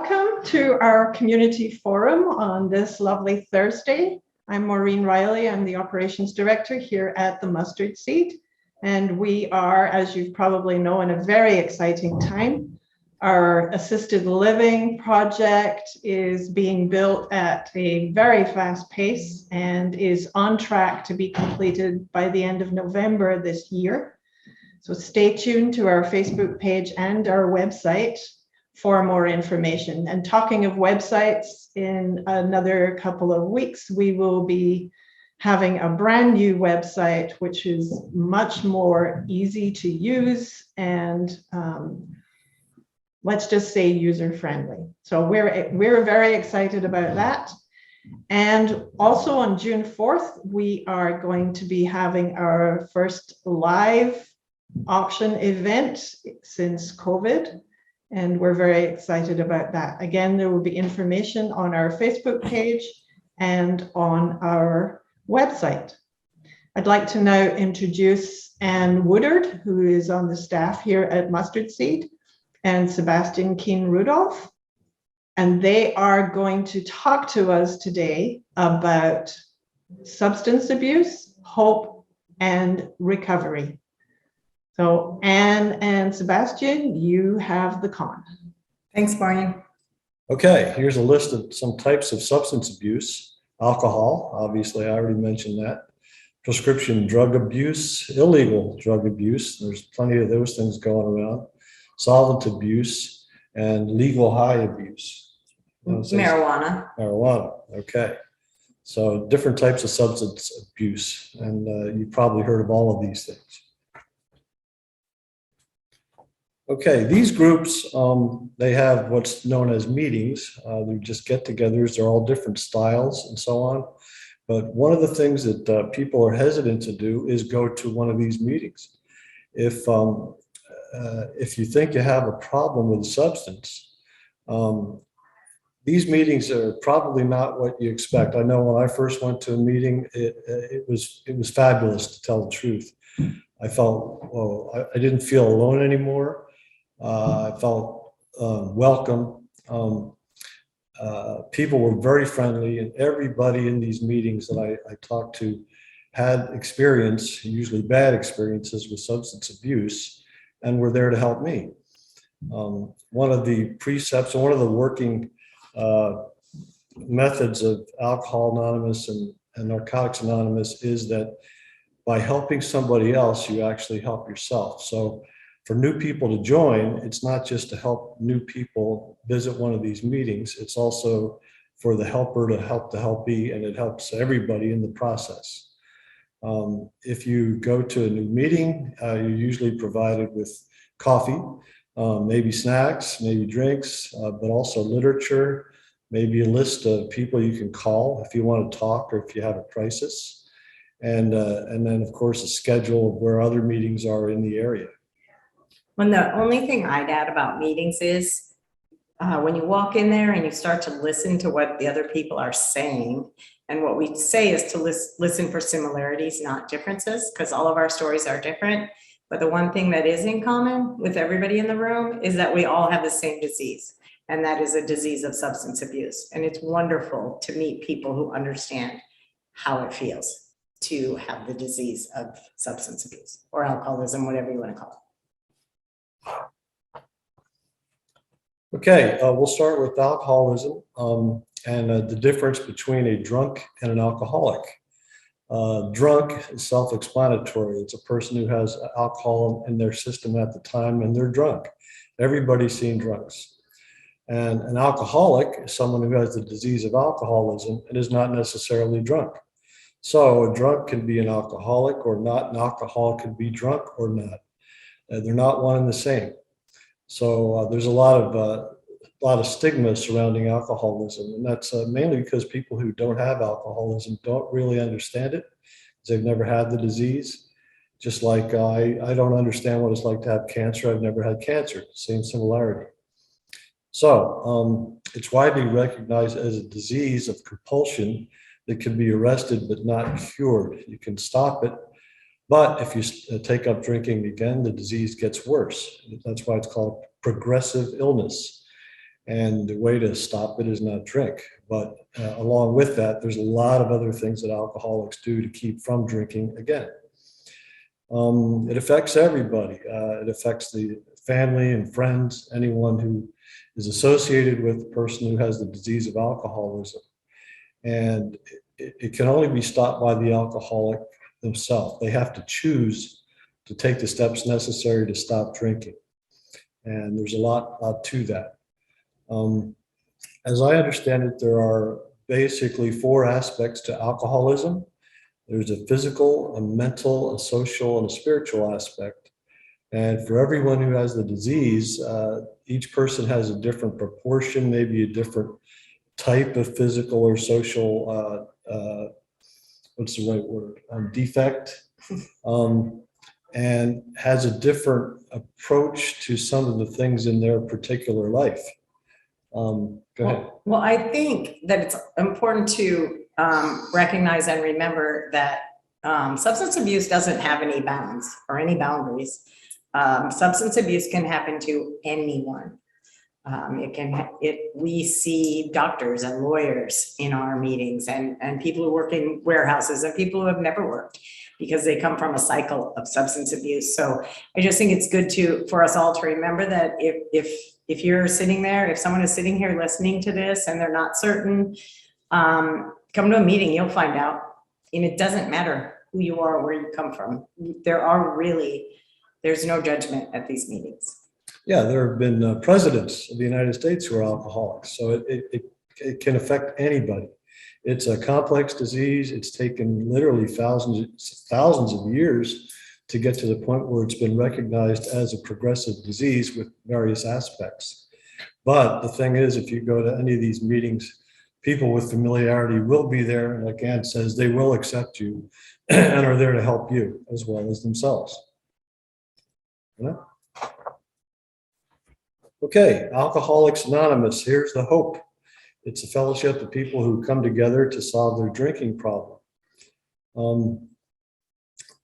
Welcome to our community forum on this lovely Thursday. I'm Maureen Riley. I'm the operations director here at the Mustard Seed. And we are, as you probably know, in a very exciting time. Our assisted living project is being built at a very fast pace and is on track to be completed by the end of November this year. So stay tuned to our Facebook page and our website for more information. And talking of websites, in another couple of weeks, we will be having a brand new website, which is much more easy to use and let's just say user-friendly. So we're very excited about that. And also on June 4th, we are going to be having our first live auction event since COVID. And we're very excited about that. Again, there will be information on our Facebook page and on our website. I'd like to now introduce Anne Woodard, who is on the staff here at Mustard Seed, and Sebastian Keane-Rudolph. And they are going to talk to us today about substance abuse, hope, and recovery. So Anne and Sebastian, you have the con. Thanks, Maureen. Okay, here's a list of some types of substance abuse. Alcohol, obviously, I already mentioned that. Prescription drug abuse, illegal drug abuse. There's plenty of those things going around. Solvent abuse, and legal high abuse. Marijuana. Marijuana, okay. So different types of substance abuse, and you've probably heard of all of these things. Okay, these groups, they have what's known as meetings. They're just get-togethers. They're all different styles and so on. But one of the things that people are hesitant to do is go to one of these meetings. If you think you have a problem with a substance, these meetings are probably not what you expect. I know when I first went to a meeting, it was fabulous, to tell the truth. I felt, well, I didn't feel alone anymore. I felt welcome. People were very friendly, and everybody in these meetings that I talked to had experience, usually bad experiences with substance abuse, and were there to help me. One of the precepts and one of the working methods of Alcohol Anonymous and Narcotics Anonymous is that by helping somebody else, you actually help yourself. So for new people to join, it's not just to help new people visit one of these meetings, it's also for the helper to help the helpee, and it helps everybody in the process. If you go to a new meeting, you're usually provided with coffee, maybe snacks, maybe drinks, but also literature, maybe a list of people you can call if you want to talk or if you have a crisis. And then, of course, a schedule of where other meetings are in the area. Well, the only thing I'd add about meetings is when you walk in there and you start to listen to what the other people are saying, and what we say is to listen for similarities, not differences, because all of our stories are different. But the one thing that is in common with everybody in the room is that we all have the same disease, and that is a disease of substance abuse. And it's wonderful to meet people who understand how it feels to have the disease of substance abuse or alcoholism, whatever you want to call it. Okay, we'll start with alcoholism and the difference between a drunk and an alcoholic. Drunk is self-explanatory. It's a person who has alcohol in their system at the time and they're drunk. Everybody's seen drunks. And an alcoholic is someone who has the disease of alcoholism and is not necessarily drunk. So a drunk can be an alcoholic or not. An alcoholic can be drunk or not. They're not one and the same. So there's a lot of stigma surrounding alcoholism, and that's mainly because people who don't have alcoholism don't really understand it, because they've never had the disease. Just like I don't understand what it's like to have cancer. I've never had cancer. Same similarity. So it's widely recognized as a disease of compulsion that can be arrested but not cured. You can stop it. But if you take up drinking again, the disease gets worse. That's why it's called progressive illness. And the way to stop it is not drink. But along with that, there's a lot of other things that alcoholics do to keep from drinking again. It affects everybody. It affects the family and friends, anyone who is associated with the person who has the disease of alcoholism. And it can only be stopped by the alcoholic themselves. They have to choose to take the steps necessary to stop drinking. And there's a lot to that. As I understand it, there are basically 4 aspects to alcoholism. There's a physical, a mental, a social, and a spiritual aspect. And for everyone who has the disease, each person has a different proportion, maybe a different type of physical or social, what's the right word, defect, and has a different approach to some of the things in their particular life. Go ahead. Well, I think that it's important to recognize and remember that substance abuse doesn't have any bounds or any boundaries. Substance abuse can happen to anyone. We see doctors and lawyers in our meetings and people who work in warehouses and people who have never worked because they come from a cycle of substance abuse. So I just think it's good for us all to remember that if you're sitting there, if someone is sitting here listening to this and they're not certain, come to a meeting, you'll find out. And it doesn't matter who you are or where you come from. There's no judgment at these meetings. Yeah, there have been presidents of the United States who are alcoholics, so it can affect anybody. It's a complex disease. It's taken literally thousands of years to get to the point where it's been recognized as a progressive disease with various aspects. But the thing is, if you go to any of these meetings, people with familiarity will be there, and like Ann says, they will accept you and are there to help you as well as themselves. Yeah. Okay, Alcoholics Anonymous, here's the hope. It's a fellowship of people who come together to solve their drinking problem.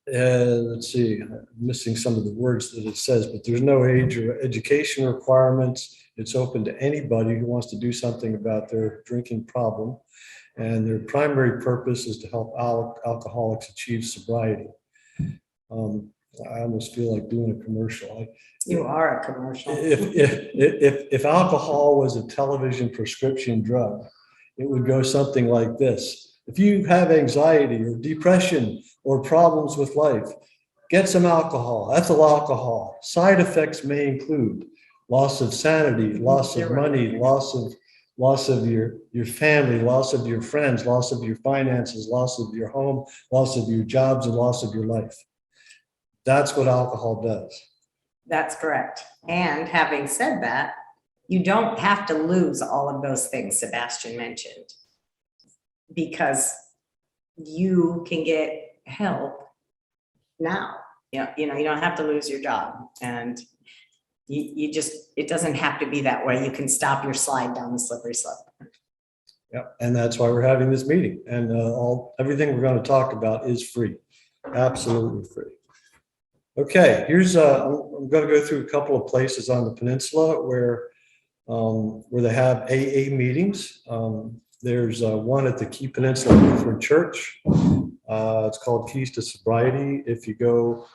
Let's see, I'm missing some of the words that it says, but there's no age or education requirements. It's open to anybody who wants to do something about their drinking problem. And their primary purpose is to help alcoholics achieve sobriety. I almost feel like doing a commercial. You are a commercial. If alcohol was a television prescription drug, it would go something like this. If you have anxiety or depression or problems with life, get some alcohol, ethyl alcohol. Side effects may include loss of sanity, loss of money, loss of your family, loss of your friends, loss of your finances, loss of your home, loss of your jobs, and loss of your life. That's what alcohol does. That's correct. And having said that, you don't have to lose all of those things Sebastian mentioned, because you can get help now. You don't have to lose your job, and it doesn't have to be that way. You can stop your slide down the slippery slope. Yeah, and that's why we're having this meeting. And everything we're going to talk about is free, absolutely free. Okay, here's I'm going to go through a couple of places on the peninsula where they have AA meetings. There's one at the Key Peninsula Lutheran Church. It's called Keys to Sobriety. If you go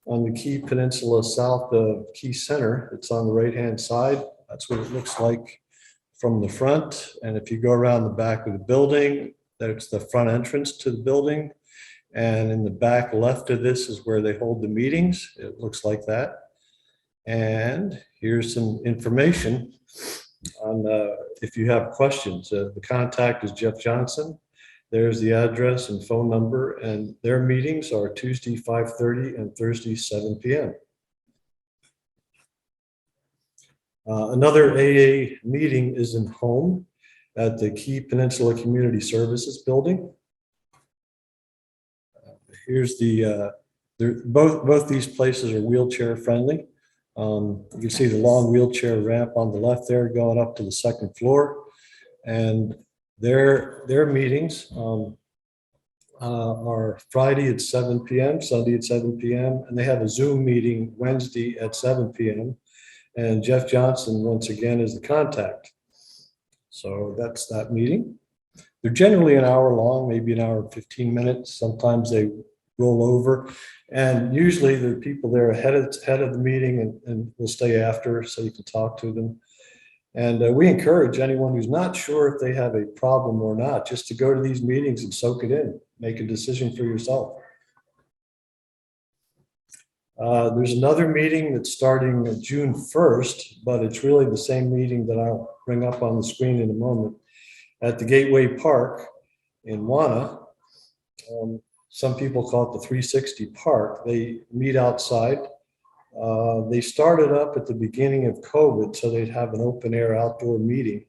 on the Key Peninsula south of Key Center, it's on the right-hand side. That's what it looks like from the front. And if you go around the back of the building, that's the front entrance to the building. And in the back left of this is where they hold the meetings. It looks like that. And here's some information on if you have questions. The contact is Jeff Johnson. There's the address and phone number, and their meetings are Tuesday 5:30 and Thursday 7 p.m. Another AA meeting is in Home at the Key Peninsula Community Services Building. Here's both these places are wheelchair friendly. You can see the long wheelchair ramp on the left there going up to the second floor, and their meetings are Friday at 7 p.m., Sunday at 7 p.m., and they have a Zoom meeting Wednesday at 7 p.m. And Jeff Johnson, once again, is the contact. So that's that meeting. They're generally an hour long, maybe an hour and 15 minutes. Sometimes they roll over. And usually there are people there ahead of the meeting and will stay after so you can talk to them. And we encourage anyone who's not sure if they have a problem or not, just to go to these meetings and soak it in, make a decision for yourself. There's another meeting that's starting June 1st, but it's really the same meeting that I'll bring up on the screen in a moment at the Gateway Park in Wana. Some people call it the 360 Park. They meet outside. They started up at the beginning of COVID, so they'd have an open air outdoor meeting.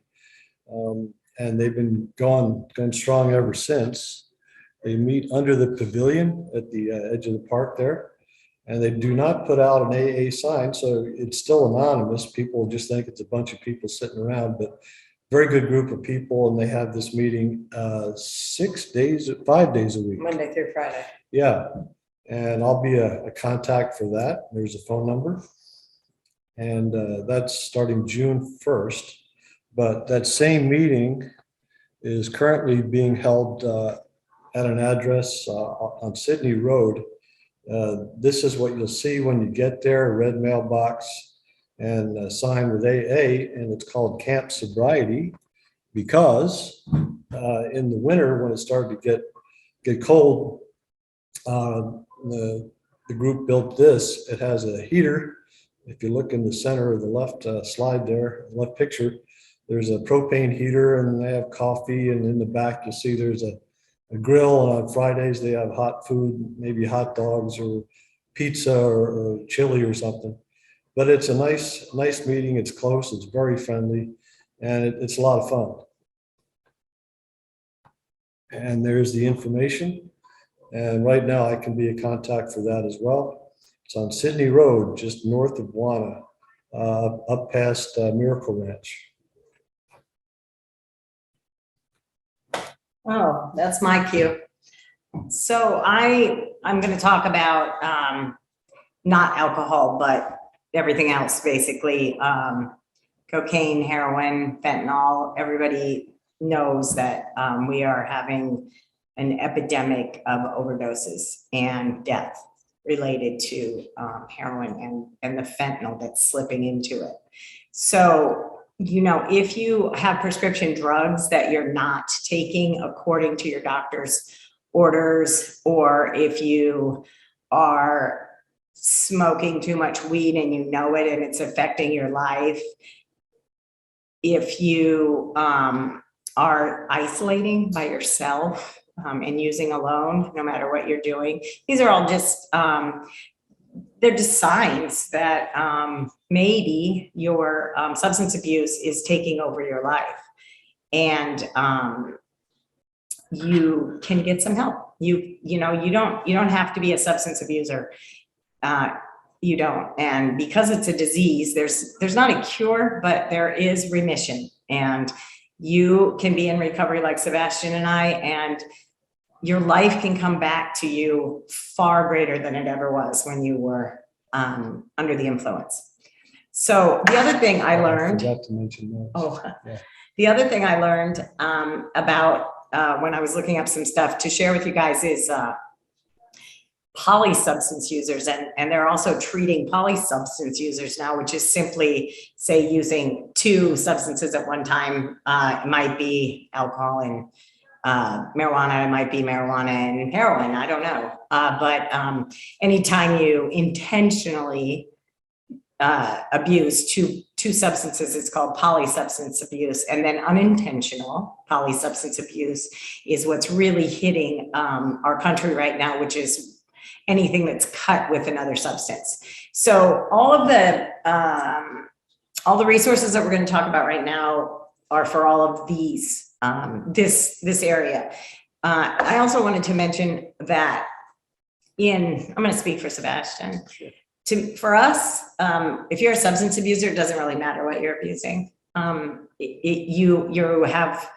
And they've been going strong ever since. They meet under the pavilion at the edge of the park there. And they do not put out an AA sign, so it's still anonymous. People just think it's a bunch of people sitting around, but very good group of people. And they have this meeting 5 days a week. Monday through Friday. Yeah. And I'll be a contact for that. There's a phone number. And that's starting June 1st. But that same meeting is currently being held at an address on Sydney Road. This is what you'll see when you get there, a red mailbox and a sign with AA, and it's called Camp Sobriety because in the winter when it started to get cold, the group built this. It has a heater. If you look in the center of the left slide there, left picture, there's a propane heater and they have coffee, and in the back you'll see there's a grill, and on Fridays they have hot food, maybe hot dogs or pizza or chili or something. But it's a nice meeting. It's close, it's very friendly, and it's a lot of fun. And there's the information. And right now I can be a contact for that as well. It's on Sydney Road, just north of Wana, up past Miracle Ranch. Oh, that's my cue. So I'm going to talk about not alcohol, but everything else, basically. Cocaine, heroin, fentanyl. Everybody knows that we are having an epidemic of overdoses and death related to heroin and the fentanyl that's slipping into it. So, you know, if you have prescription drugs that you're not taking according to your doctor's orders, or if you are smoking too much weed and you know it and it's affecting your life, if you are isolating by yourself and using alone, no matter what you're doing, these are all just they're just signs that maybe your substance abuse is taking over your life, and you can get some help. You don't have to be a substance abuser. You don't, and because it's a disease, there's not a cure, but there is remission, and you can be in recovery like Sebastian and I, and your life can come back to you far greater than it ever was when you were under the influence. So the other thing I learned, I forgot to mention that. oh, Yeah. The other thing I learned about when I was looking up some stuff to share with you guys is polysubstance users, and they're also treating polysubstance users now, which is simply, say, using two substances at one time. It might be alcohol and marijuana, it might be marijuana and heroin, I don't know. But anytime you intentionally abuse two substances, it's called polysubstance abuse. And then unintentional polysubstance abuse is what's really hitting our country right now, which is anything that's cut with another substance. So all of the resources that we're going to talk about right now are for all of these, this area. I also wanted to mention that I'm going to speak for Sebastian. For us, if you're a substance abuser, it doesn't really matter what you're abusing. You have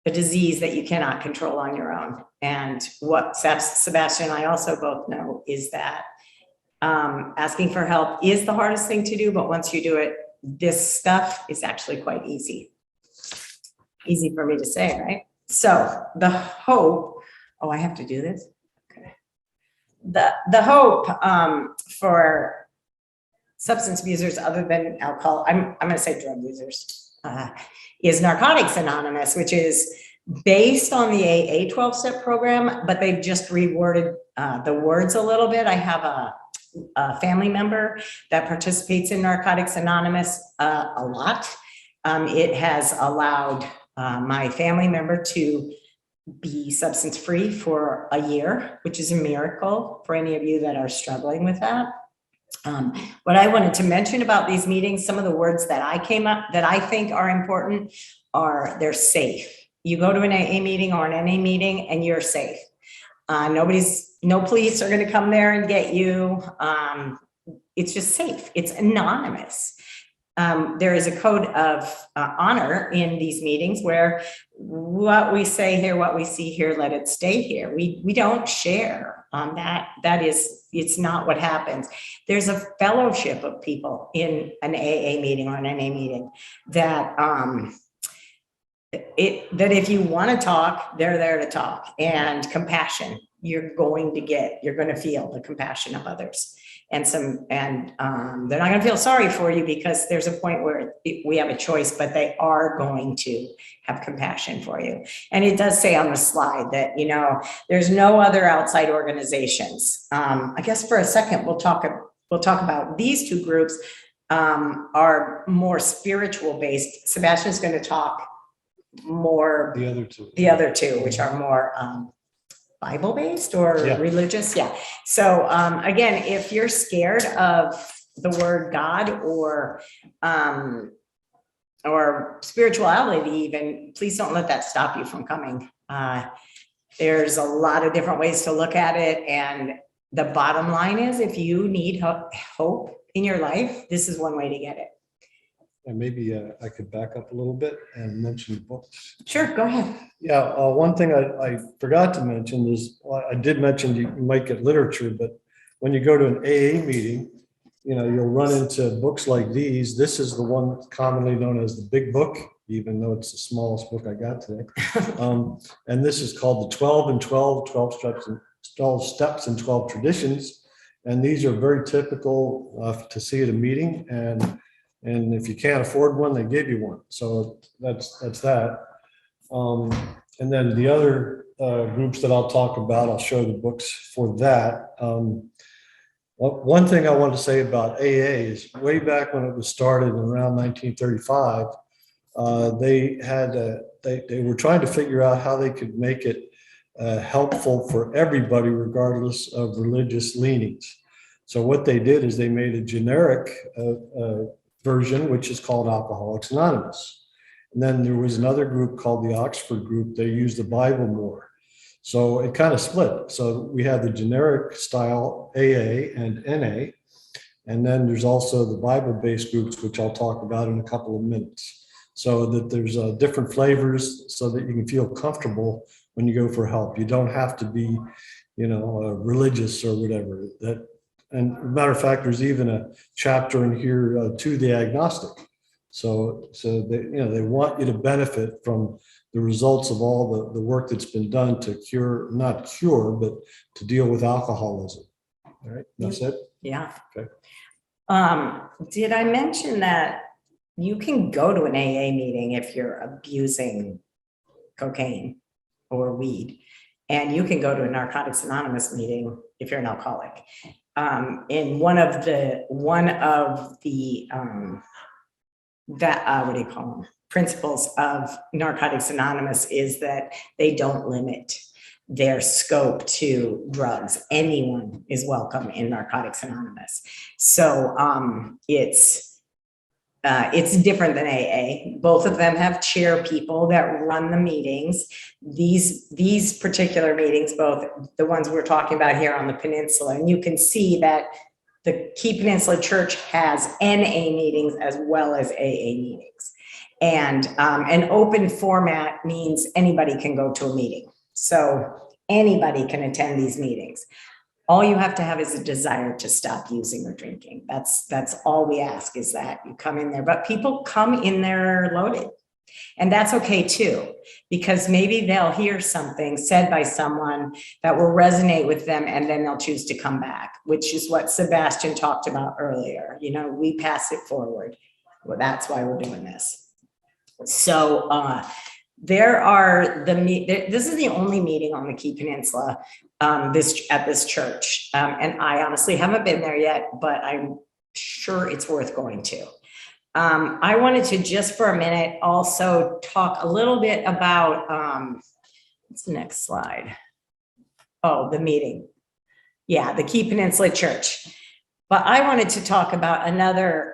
a disease that you cannot control on your own. And what Sebastian and I also both know is that asking for help is the hardest thing to do, but once you do it, this stuff is actually quite easy. Easy for me to say, right? So the hope, oh, I have to do this? Okay. The hope for substance abusers other than alcohol, I'm going to say drug users, is Narcotics Anonymous, which is based on the AA 12-step program, but they've just reworded the words a little bit. I have a family member that participates in Narcotics Anonymous a lot. It has allowed my family member to be substance free for a year, which is a miracle for any of you that are struggling with that. What I wanted to mention about these meetings, some of the words that I came up that I think are important are they're safe. You go to an AA meeting or an NA meeting and you're safe. No police are going to come there and get you. It's just safe. It's anonymous. There is a code of honor in these meetings where what we say here, what we see here, let it stay here. We don't share on that. It's not what happens. There's a fellowship of people in an AA meeting or an NA meeting that if you want to talk, they're there to talk. And compassion, you're going to feel the compassion of others. And they're not going to feel sorry for you because there's a point where we have a choice, but they are going to have compassion for you. And it does say on the slide that, there's no other outside organizations. I guess for a second, we'll talk about these two groups are more spiritual based. Sebastian's going to talk more the other two, which are more Bible-based or religious. Yeah. So again, if you're scared of the word God or spirituality even, please don't let that stop you from coming. There's a lot of different ways to look at it. And the bottom line is if you need hope in your life, this is one way to get it. And maybe I could back up a little bit and mention books. Sure, go ahead. Yeah, one thing I forgot to mention is, I did mention you might get literature, but when you go to an AA meeting, you'll run into books like these. This is the one commonly known as the big book, even though it's the smallest book I got today. And this is called the 12 and 12 steps and 12 traditions. And these are very typical to see at a meeting. And if you can't afford one, they give you one. So that's that. And then the other groups that I'll talk about, I'll show the books for that. One thing I want to say about AA is way back when it was started in around 1935, they were trying to figure out how they could make it helpful for everybody, regardless of religious leanings. So what they did is they made a generic version, which is called Alcoholics Anonymous. And then there was another group called the Oxford group. They used the Bible more. So it kind of split. So we have the generic style AA and NA. And then there's also the Bible-based groups, which I'll talk about in a couple of minutes. So that there's different flavors so that you can feel comfortable when you go for help. You don't have to be, religious or whatever. And matter of fact, there's even a chapter in here to the agnostic. So they want you to benefit from the results of all the work that's been done to not cure, but to deal with alcoholism. All right, that's it? Yeah. Okay. Did I mention that you can go to an AA meeting if you're abusing cocaine or weed, and you can go to a Narcotics Anonymous meeting if you're an alcoholic. In one of the what do you call them? Principles of Narcotics Anonymous is that they don't limit their scope to drugs. Anyone is welcome in Narcotics Anonymous. So it's different than AA. Both of them have chair people that run the meetings. These particular meetings, both the ones we're talking about here on the peninsula, and you can see that the Key Peninsula Church has NA meetings as well as AA meetings. And an open format means anybody can go to a meeting. So anybody can attend these meetings. All you have to have is a desire to stop using or drinking. That's all we ask, is that you come in there. But people come in there loaded. And that's okay too, because maybe they'll hear something said by someone that will resonate with them, and then they'll choose to come back, which is what Sebastian talked about earlier. You know, we pass it forward. Well, that's why we're doing this. So there are this is the only meeting on the Key Peninsula at this church. And I honestly haven't been there yet, but I'm sure it's worth going to. I wanted to just for a minute also talk a little bit about, what's the next slide? Oh, the meeting. Yeah, the Key Peninsula Church. But I wanted to talk about another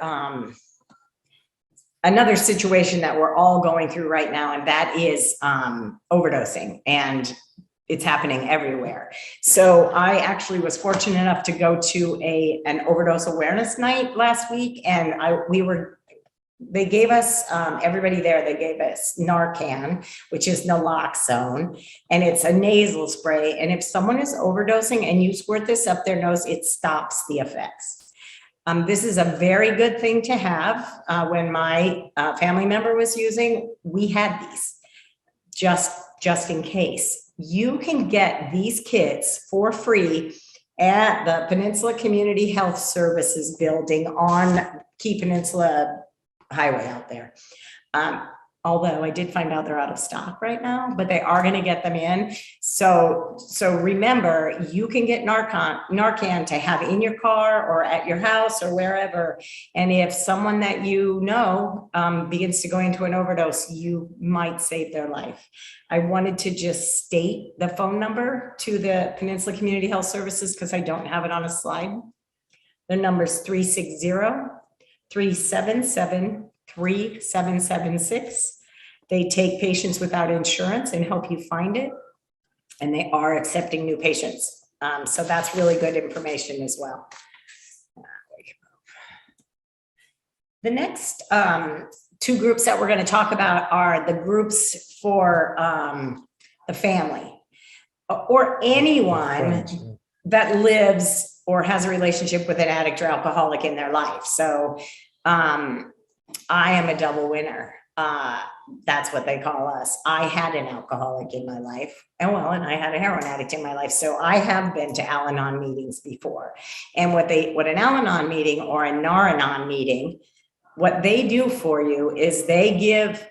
situation that we're all going through right now, and that is overdosing, and it's happening everywhere. So I actually was fortunate enough to go to an overdose awareness night last week, and they gave us, everybody there, they gave us Narcan, which is naloxone, and it's a nasal spray. And if someone is overdosing and you squirt this up their nose, it stops the effects. This is a very good thing to have. When my family member was using, we had these just in case. You can get these kits for free at the Peninsula Community Health Services building on Key Peninsula Highway out there. Although I did find out they're out of stock right now, but they are going to get them in. So remember, you can get Narcan to have in your car or at your house or wherever. And if someone that you know begins to go into an overdose, you might save their life. I wanted to just state the phone number to the Peninsula Community Health Services because I don't have it on a slide. The number is 360-377-3776. They take patients without insurance and help you find it. And they are accepting new patients. So that's really good information as well. The next two groups that we're going to talk about are the groups for the family or anyone that lives or has a relationship with an addict or alcoholic in their life. So I am a double winner. That's what they call us. I had an alcoholic in my life, and I had a heroin addict in my life. So I have been to Al-Anon meetings before. And what an Al-Anon meeting or a Nar-Anon meeting, what they do for you is they give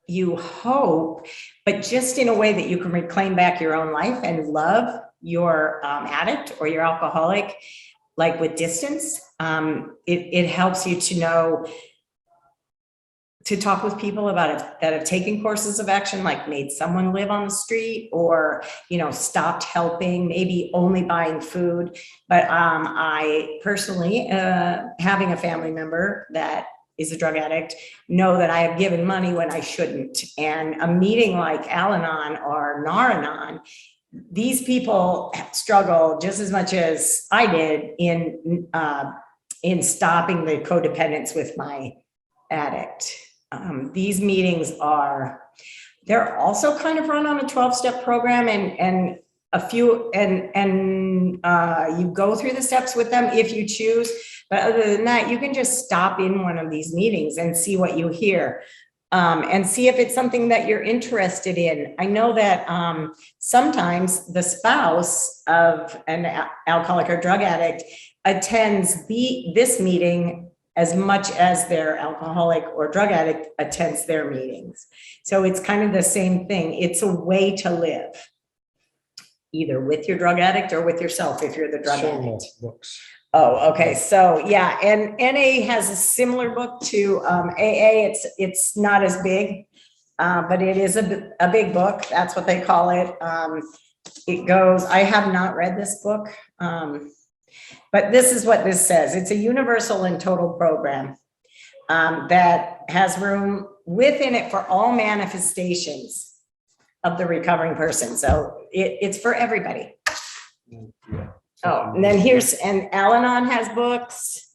you hope, but just in a way that you can reclaim back your own life and love your addict or your alcoholic, like with distance. It helps you to know, to talk with people about it that have taken courses of action, like made someone live on the street or, stopped helping, maybe only buying food. But I personally, having a family member that is a drug addict, know that I have given money when I shouldn't. And a meeting like Al-Anon or Nar-Anon, these people struggle just as much as I did in stopping the codependence with my addict. These meetings they're also kind of run on a 12-step program and a few, and you go through the steps with them if you choose. But other than that, you can just stop in one of these meetings and see what you hear. And see if it's something that you're interested in. I know that sometimes the spouse of an alcoholic or drug addict attends this meeting as much as their alcoholic or drug addict attends their meetings. So it's kind of the same thing. It's a way to live, either with your drug addict or with yourself if you're the drug addict. Books. Oh, okay. So yeah, and NA has a similar book to AA. It's not as big, but it is a big book. That's what they call it. It goes, I have not read this book, but this is what this says. It's a universal and total program that has room within it for all manifestations of the recovering person. So it's for everybody. Yeah. Oh, and then and Al-Anon has books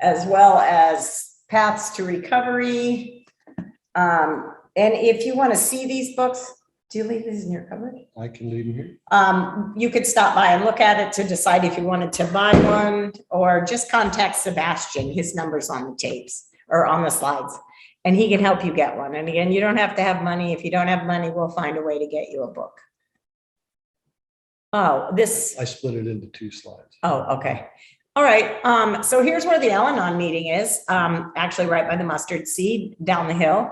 as well as Paths to Recovery. And if you want to see these books, do you leave these in your cupboard? I can leave them here. You could stop by and look at it to decide if you wanted to buy one, or just contact Sebastian. His number's on the tapes or on the slides. And he can help you get one. And again, you don't have to have money. If you don't have money, we'll find a way to get you a book. Oh, this. I split it into 2 slides. Oh, okay. All right. So here's where the Al-Anon meeting is, actually right by the mustard seed down the hill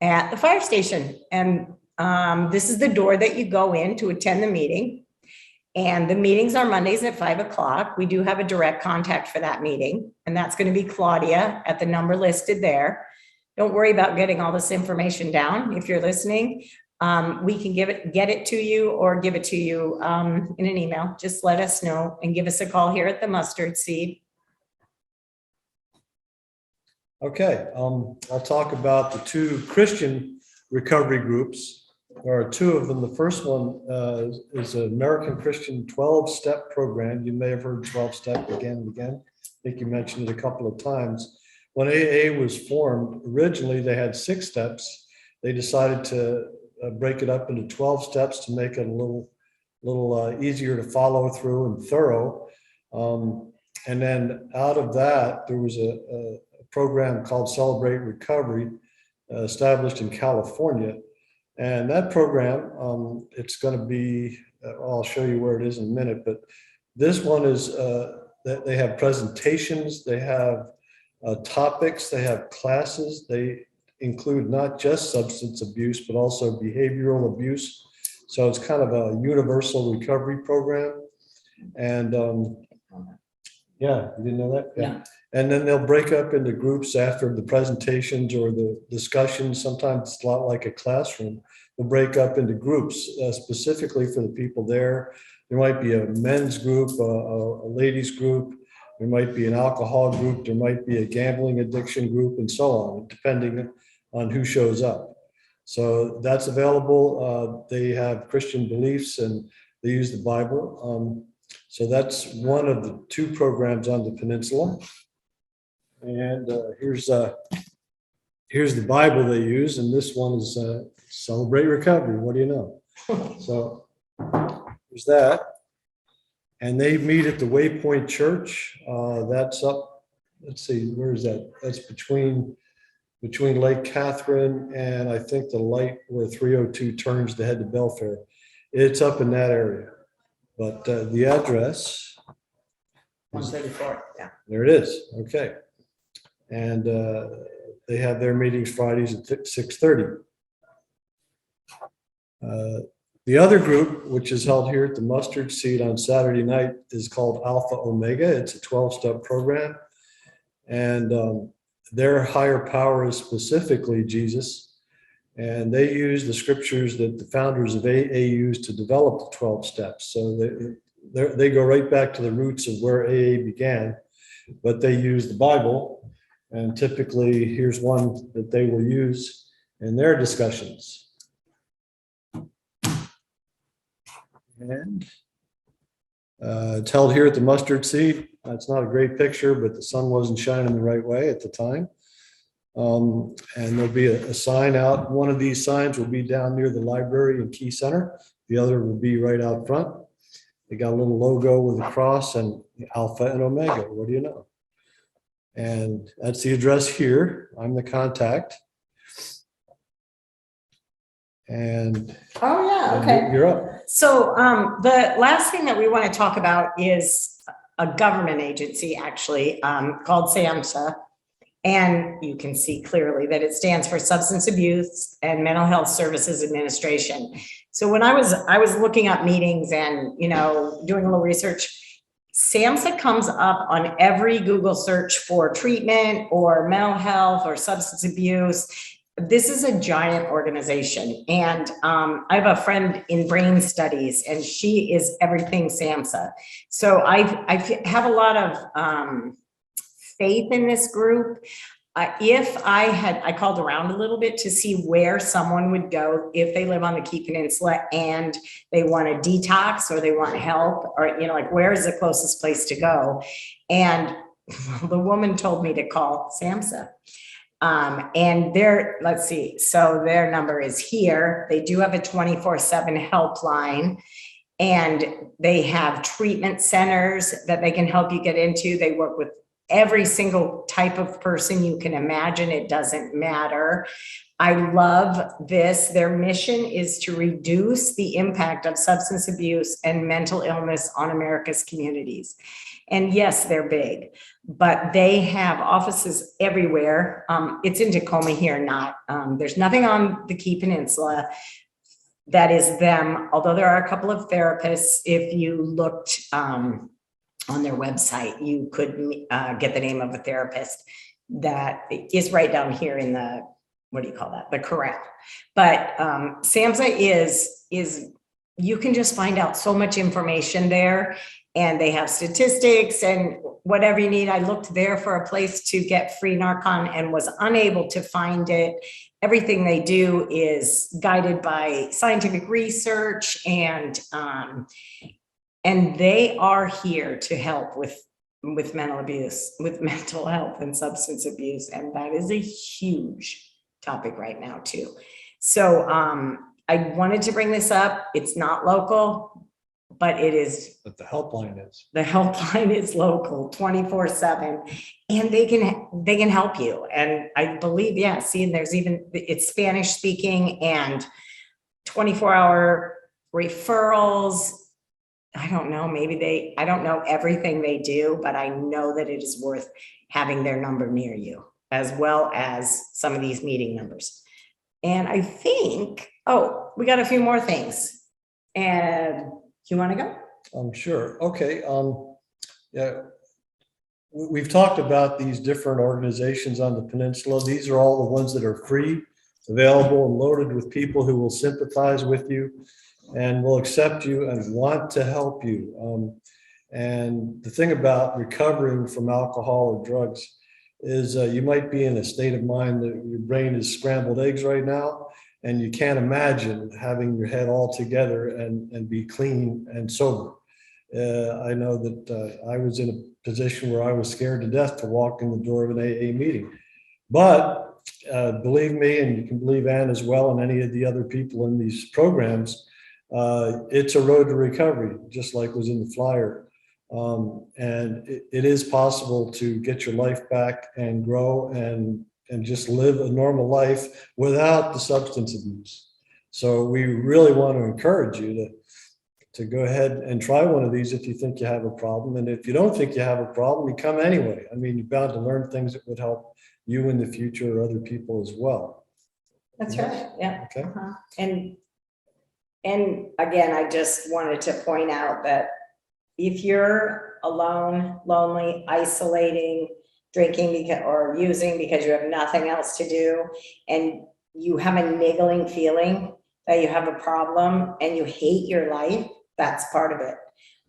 at the fire station. And this is the door that you go in to attend the meeting. And the meetings are Mondays at 5 o'clock. We do have a direct contact for that meeting, and that's going to be Claudia at the number listed there. Don't worry about getting all this information down. If you're listening, we can get it to you or give it to you in an email. Just let us know and give us a call here at the Mustard Seed. Okay, I'll talk about the 2 Christian recovery groups. There are 2 of them. The first one is an American Christian 12-step program. You may have heard 12-step again and again. I think you mentioned it a couple of times. When AA was formed, originally they had 6 steps. They decided to break it up into 12 steps to make it a little easier to follow through and thorough. And then out of that, there was a program called Celebrate Recovery, established in California. And that program, it's going to be, I'll show you where it is in a minute, but this one is, they have presentations, they have topics, they have classes, they include not just substance abuse, but also behavioral abuse. So it's kind of a universal recovery program. And yeah, you didn't know that? Yeah. And then they'll break up into groups after the presentations or the discussions. Sometimes it's a lot like a classroom. They'll break up into groups specifically for the people there. There might be a men's group, a ladies group. There might be an alcohol group. There might be a gambling addiction group, and so on, depending on who shows up. So that's available. They have Christian beliefs and they use the Bible. So that's one of the 2 programs on the peninsula. And here's the Bible they use, and this one is Celebrate Recovery. What do you know? So there's that. And they meet at the Waypoint Church. That's up, let's see, where is that? That's between Lake Catherine and I think the light where 302 turns to head to Belfair. It's up in that area. But the address. 134, yeah. There it is. Okay. And they have their meetings Fridays at 6:30. The other group, which is held here at the Mustard Seed on Saturday night, is called Alpha Omega. It's a 12-step program. And their higher power is specifically Jesus. And they use the scriptures that the founders of AA used to develop the 12 steps. So they go right back to the roots of where AA began, but they use the Bible. And typically, here's one that they will use in their discussions. And it's held here at the Mustard Seed. It's not a great picture, but the sun wasn't shining the right way at the time. And there'll be a sign out. One of these signs will be down near the library and Key Center. The other will be right out front. They got a little logo with a cross and Alpha and Omega. What do you know? And that's the address here. I'm the contact. And oh yeah, okay. You're up. So the last thing that we want to talk about is a government agency actually called SAMHSA. And you can see clearly that it stands for Substance Abuse and Mental Health Services Administration. So when I was looking up meetings and, you know, doing a little research, SAMHSA comes up on every Google search for treatment or mental health or substance abuse. This is a giant organization. And I have a friend in brain studies and she is everything SAMHSA. So I have a lot of faith in this group. I called around a little bit to see where someone would go if they live on the Key Peninsula and they want to detox or they want help or, you know, like where is the closest place to go? And the woman told me to call SAMHSA. And let's see, so their number is here. They do have a 24/7 helpline. And they have treatment centers that they can help you get into. They work with every single type of person you can imagine. It doesn't matter. I love this. Their mission is to reduce the impact of substance abuse and mental illness on America's communities. And yes, they're big, but they have offices everywhere. It's in Tacoma here, there's nothing on the Key Peninsula that is them, although there are a couple of therapists. If you looked on their website, you could get the name of a therapist that is right down here in the, what do you call that? The corral. But SAMHSA is you can just find out so much information there, and they have statistics and whatever you need. I looked there for a place to get free Narcan and was unable to find it. Everything they do is guided by scientific research, and they are here to help with mental abuse, with mental health and substance abuse. And that is a huge topic right now too. So I wanted to bring this up. It's not local, but it is. But the helpline is. The helpline is local 24/7, and they can help you. And I believe, yeah, see, and there's even, it's Spanish speaking and 24-hour referrals. I don't know, I don't know everything they do, but I know that it is worth having their number near you, as well as some of these meeting numbers. And I think, we got a few more things. And you want to go? I'm sure. Okay. Yeah. We've talked about these different organizations on the peninsula. These are all the ones that are free, available, and loaded with people who will sympathize with you and will accept you and want to help you. And the thing about recovering from alcohol or drugs is you might be in a state of mind that your brain is scrambled eggs right now, and you can't imagine having your head all together and be clean and sober. I know that I was in a position where I was scared to death to walk in the door of an AA meeting. But believe me, and you can believe Ann as well, and any of the other people in these programs, it's a road to recovery, just like was in the flyer. And it is possible to get your life back and grow and just live a normal life without the substance abuse. So we really want to encourage you to go ahead and try one of these if you think you have a problem. And if you don't think you have a problem, you come anyway. I mean, you're bound to learn things that would help you in the future or other people as well. That's right. Yeah. Okay. And again, I just wanted to point out that if you're alone, lonely, isolating, drinking or using because you have nothing else to do, and you have a niggling feeling that you have a problem and you hate your life, that's part of it.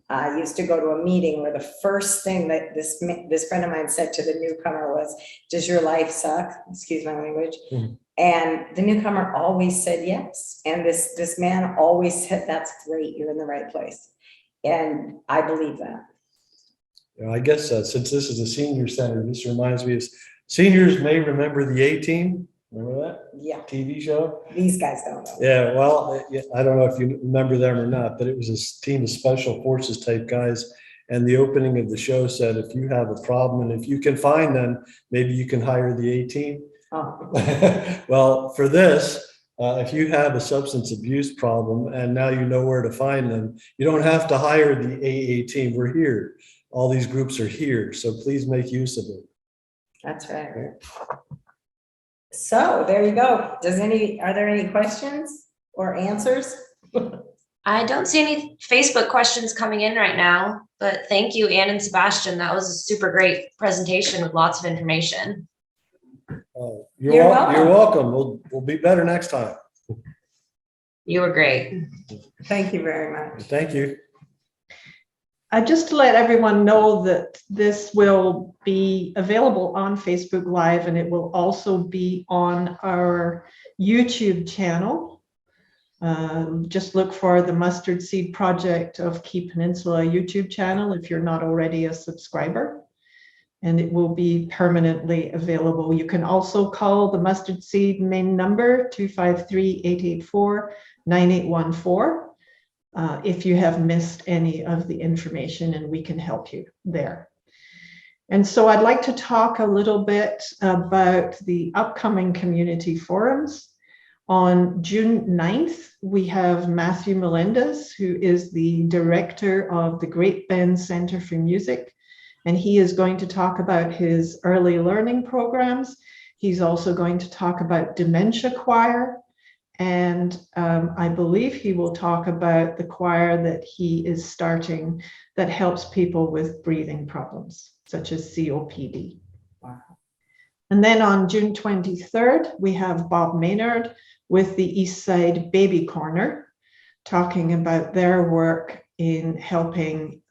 I used to go to a meeting where the first thing that this friend of mine said to the newcomer was, "Does your life suck?" Excuse my language. Mm-hmm. And the newcomer always said yes. And this man always said, "That's great, you're in the right place." And I believe that. Yeah, I guess since this is a senior center, this reminds me of seniors may remember the A-Team. Remember that? Yeah. TV show? These guys don't know. Yeah, well, I don't know if you remember them or not, but it was a team of special forces type guys. And the opening of the show said, if you have a problem and if you can find them, maybe you can hire the A-Team. Oh. Well, for this, if you have a substance abuse problem and now you know where to find them, you don't have to hire the AA team. We're here. All these groups are here. So please make use of it. That's right. So there you go. Are there any questions or answers? I don't see any Facebook questions coming in right now, but thank you, Ann and Sebastian. That was a super great presentation with lots of information. You're welcome. We'll be better next time. You were great. Thank you very much. Thank you. Just to let everyone know that this will be available on Facebook Live, and it will also be on our YouTube channel. Just look for the Mustard Seed Project of Key Peninsula YouTube channel if you're not already a subscriber, and it will be permanently available. You can also call the Mustard Seed main number 253-884-9814 if you have missed any of the information, and we can help you there. And so I'd like to talk a little bit about the upcoming community forums. On June 9th, we have Matthew Melendez, who is the director of the Great Bend Center for Music, and he is going to talk about his early learning programs. He's also going to talk about dementia choir, and I believe he will talk about the choir that he is starting that helps people with breathing problems, such as COPD. Wow. And then on June 23rd, we have Bob Maynard with the Eastside Baby Corner, talking about their work in helping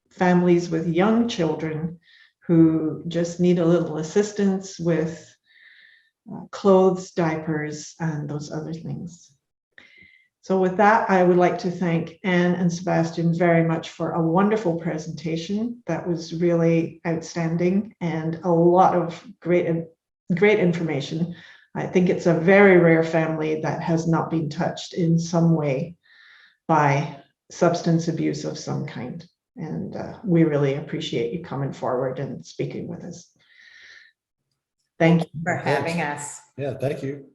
families with young children who just need a little assistance with clothes, diapers, and those other things. So with that, I would like to thank Anne and Sebastian very much for a wonderful presentation. That was really outstanding and a lot of great information. I think it's a very rare family that has not been touched in some way by substance abuse of some kind. And we really appreciate you coming forward and speaking with us. Thank you For having us. Yeah, thank you.